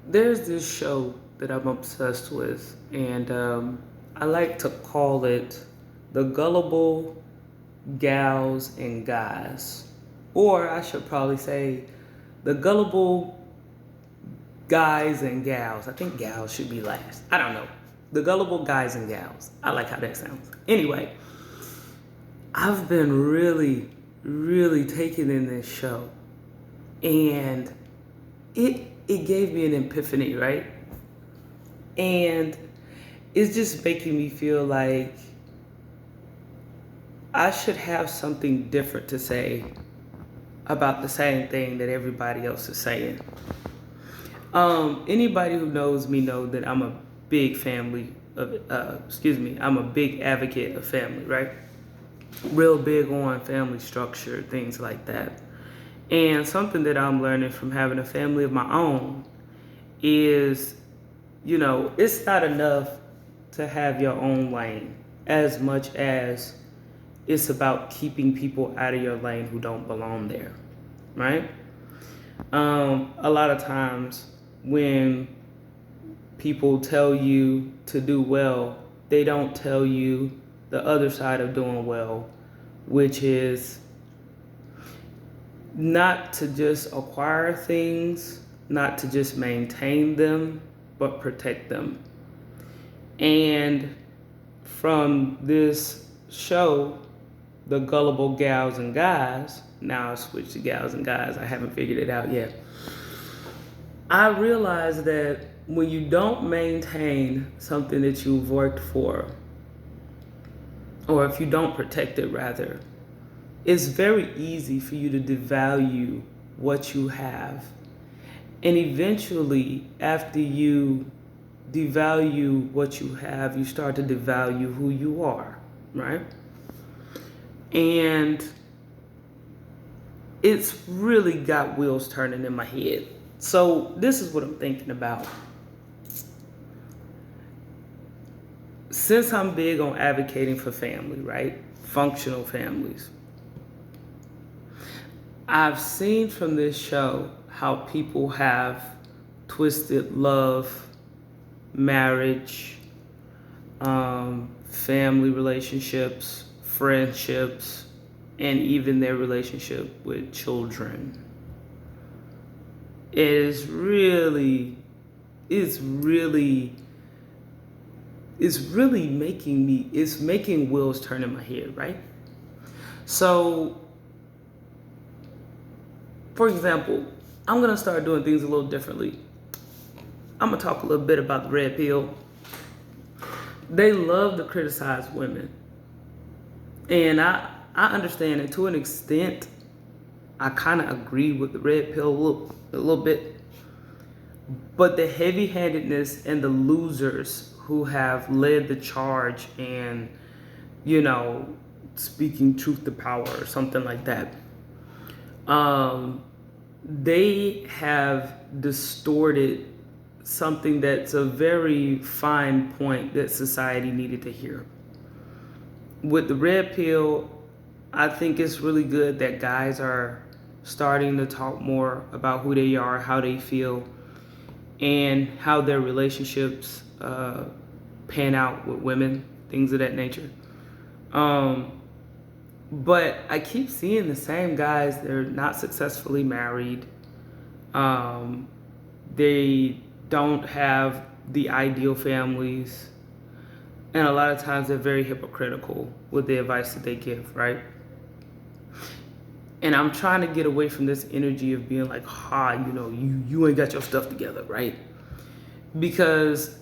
There's this show that I'm obsessed with, and I like to call it The Gullible Gals and Guys. Or I should probably say The Gullible Guys and Gals. I think gals should be last. I don't know. The Gullible Guys and Gals. I like how that sounds. Anyway, I've been really taking in this show, and it gave me an epiphany, right? And it's just making me feel like I should have something different to say about the same thing that everybody else is saying. Anybody who knows me know that I'm a big I'm a big advocate of family, right? Real big on family structure, things like that. And something that I'm learning from having a family of my own is, it's not enough to have your own lane as much as it's about keeping people out of your lane who don't belong there, right? A lot of times when people tell you to do well, they don't tell you the other side of doing well, which is not to just acquire things, not to just maintain them, but protect them. And from this show, The Gullible Gals and Guys, now I switched to Gals and Guys, I haven't figured it out yet. I realized that when you don't maintain something that you've worked for, or if you don't protect it rather, it's very easy for you to devalue what you have. And eventually, after you devalue what you have, you start to devalue who you are, right? And it's really got wheels turning in my head. So this is what I'm thinking about. Since I'm big on advocating for family, right? Functional families. I've seen from this show how people have twisted love, marriage, family relationships, friendships, and even their relationship with children. It's really it's making wheels turn in my head, right? So, for example, I'm gonna start doing things a little differently. I'm gonna talk a little bit about the red pill. They love to criticize women. And I understand it to an extent. I kind of agree with the red pill a little bit. But the heavy-handedness and the losers who have led the charge and, speaking truth to power or something like that, they have distorted something that's a very fine point that society needed to hear. With the red pill, I think it's really good that guys are starting to talk more about who they are, how they feel, and how their relationships pan out with women, things of that nature. But I keep seeing the same guys. They're not successfully married. They don't have the ideal families. And a lot of times they're very hypocritical with the advice that they give, right? And I'm trying to get away from this energy of being like, you ain't got your stuff together, right? Because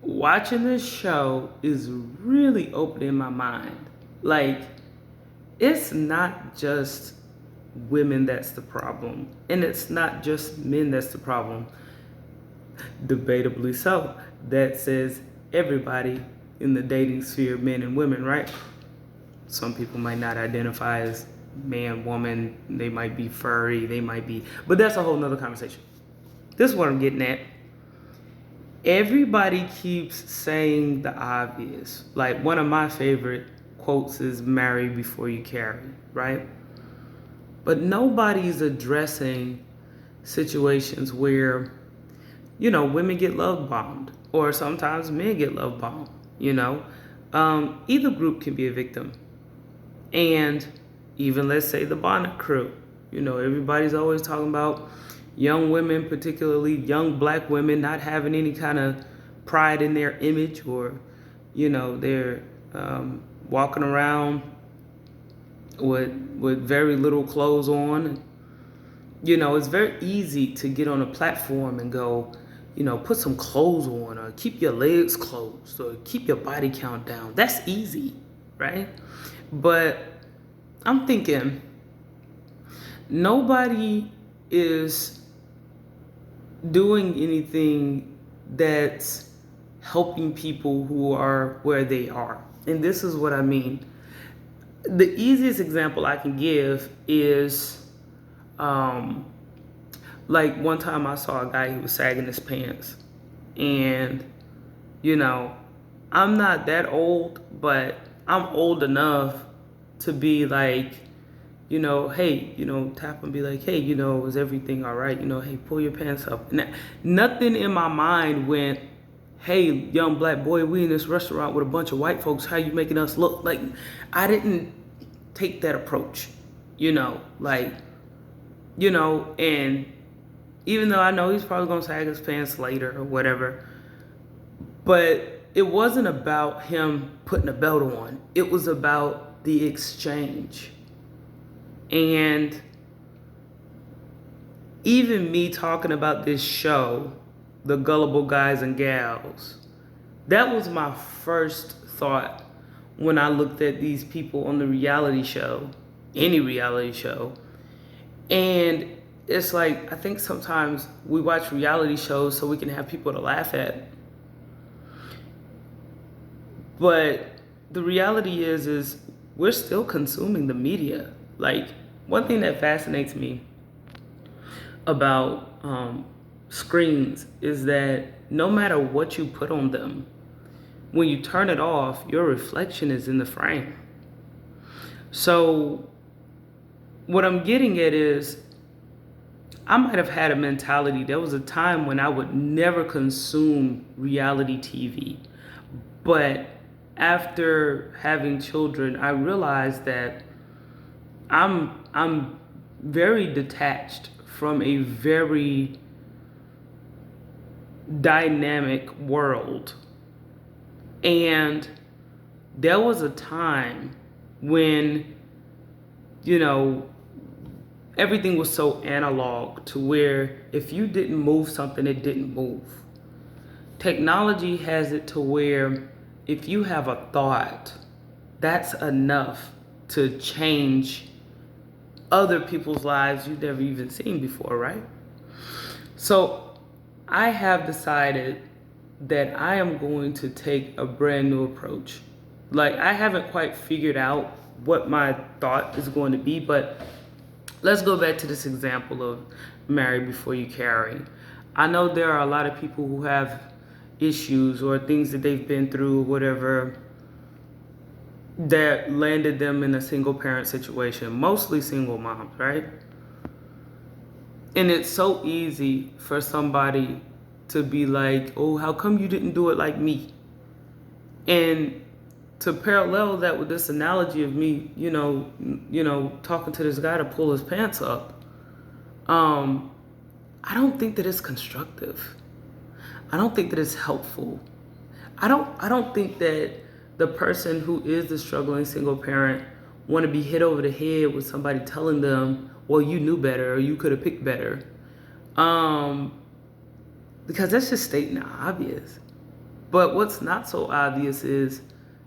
watching this show is really opening my mind. Like, it's not just women that's the problem, and it's not just men that's the problem. Debatably so. That says everybody in the dating sphere, men and women, right? Some people might not identify as man, woman, they might be furry, but that's a whole nother conversation. This is what I'm getting at. Everybody keeps saying the obvious. Like, one of my favorite quotes is marry before you carry, right? But nobody's addressing situations where women get love bombed, or sometimes men get love bombed. Either group can be a victim. And even, let's say, the Bonnet Crew. Everybody's always talking about young women, particularly young black women, not having any kind of pride in their image, or they're walking around with very little clothes on. It's very easy to get on a platform and go, put some clothes on, or keep your legs closed, or keep your body count down. That's easy, right? But I'm thinking, nobody is doing anything that's helping people who are where they are. And this is what I mean. The easiest example I can give is, like, one time I saw a guy who was sagging his pants. And, I'm not that old, but I'm old enough to be like, hey, tap and be like, hey, is everything all right? Hey, pull your pants up. Nothing in my mind went, hey, young black boy, we in this restaurant with a bunch of white folks. How you making us look? Like, I didn't take that approach, and even though I know he's probably going to sag his pants later or whatever, but it wasn't about him putting a belt on. It was about the exchange. And even me talking about this show, The Gullible Guys and Gals, that was my first thought when I looked at these people on the reality show, any reality show. And it's like, I think sometimes we watch reality shows so we can have people to laugh at. But the reality is we're still consuming the media. Like, one thing that fascinates me about screens is that no matter what you put on them, when you turn it off, your reflection is in the frame. So what I'm getting at is, I might have had a mentality. There was a time when I would never consume reality TV. But after having children, I realized that I'm very detached from a very dynamic world. And there was a time when, everything was so analog to where if you didn't move something, it didn't move. Technology has it to where if you have a thought, that's enough to change other people's lives you've never even seen before, right? So I have decided that I am going to take a brand new approach. Like, I haven't quite figured out what my thought is going to be, but let's go back to this example of marry before you carry. I know there are a lot of people who have issues or things that they've been through, whatever, that landed them in a single parent situation, mostly single moms, right? And it's so easy for somebody to be like, oh, how come you didn't do it like me? And to parallel that with this analogy of me, talking to this guy to pull his pants up, I don't think that it's constructive. I don't think that it's helpful. I don't think that the person who is the struggling single parent want to be hit over the head with somebody telling them, well, you knew better, or you could have picked better. Because that's just stating the obvious. But what's not so obvious is,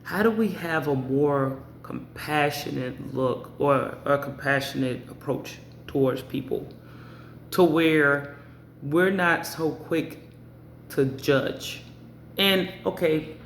how do we have a more compassionate look or a compassionate approach towards people, to where we're not so quick to judge? And okay,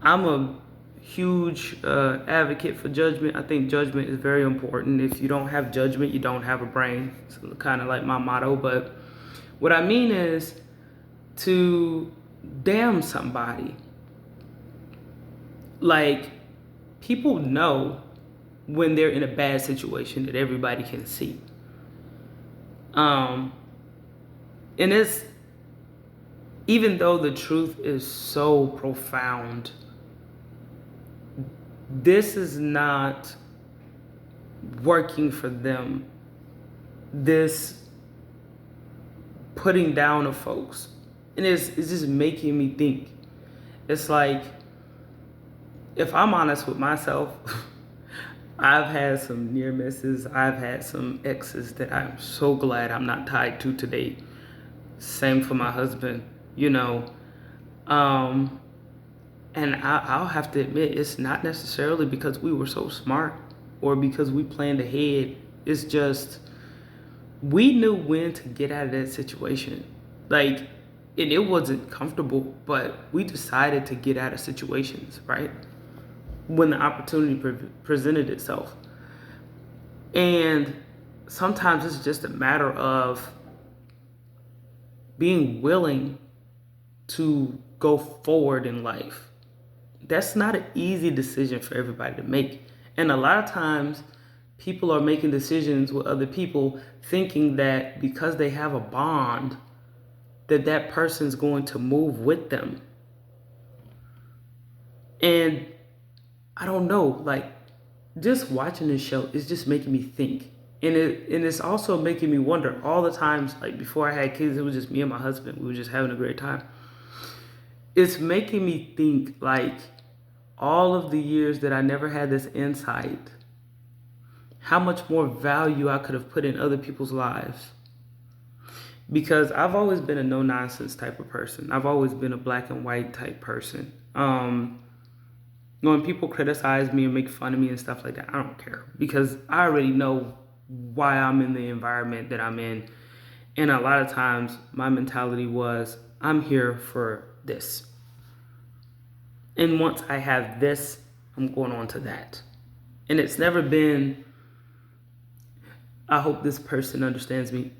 I'm a huge advocate for judgment. I think judgment is very important. If you don't have judgment, you don't have a brain. It's kind of like my motto. But what I mean is to damn somebody. Like, people know when they're in a bad situation that everybody can see. And even though the truth is so profound, this is not working for them. This putting down of folks. And it's just making me think. It's like, if I'm honest with myself, I've had some near misses. I've had some exes that I'm so glad I'm not tied to today. Same for my husband, you know. And I'll have to admit, it's not necessarily because we were so smart or because we planned ahead. It's just, we knew when to get out of that situation. Like, and it wasn't comfortable, but we decided to get out of situations, right? When the opportunity presented itself. And sometimes it's just a matter of being willing to go forward in life. That's not an easy decision for everybody to make. And a lot of times people are making decisions with other people thinking that because they have a bond, that person's going to move with them. And I don't know, like, just watching this show is just making me think. And it's also making me wonder all the times, like before I had kids, it was just me and my husband. We were just having a great time. It's making me think, like, all of the years that I never had this insight, how much more value I could have put in other people's lives. Because I've always been a no-nonsense type of person. I've always been a black and white type person. When people criticize me and make fun of me and stuff like that, I don't care. Because I already know why I'm in the environment that I'm in. And a lot of times, my mentality was, I'm here for this. And once I have this, I'm going on to that. And it's never been, I hope this person understands me.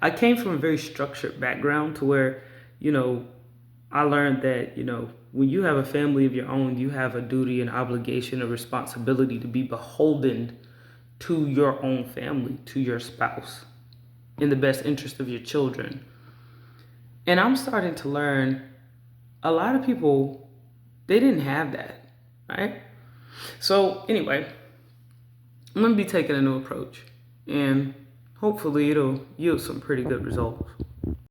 I came from a very structured background to where, you know, I learned that, you know, when you have a family of your own, you have a duty, an obligation, a responsibility to be beholden to your own family, to your spouse, in the best interest of your children. And I'm starting to learn a lot of people, they didn't have that, right? So anyway, I'm going to be taking a new approach, and hopefully it'll yield some pretty good results.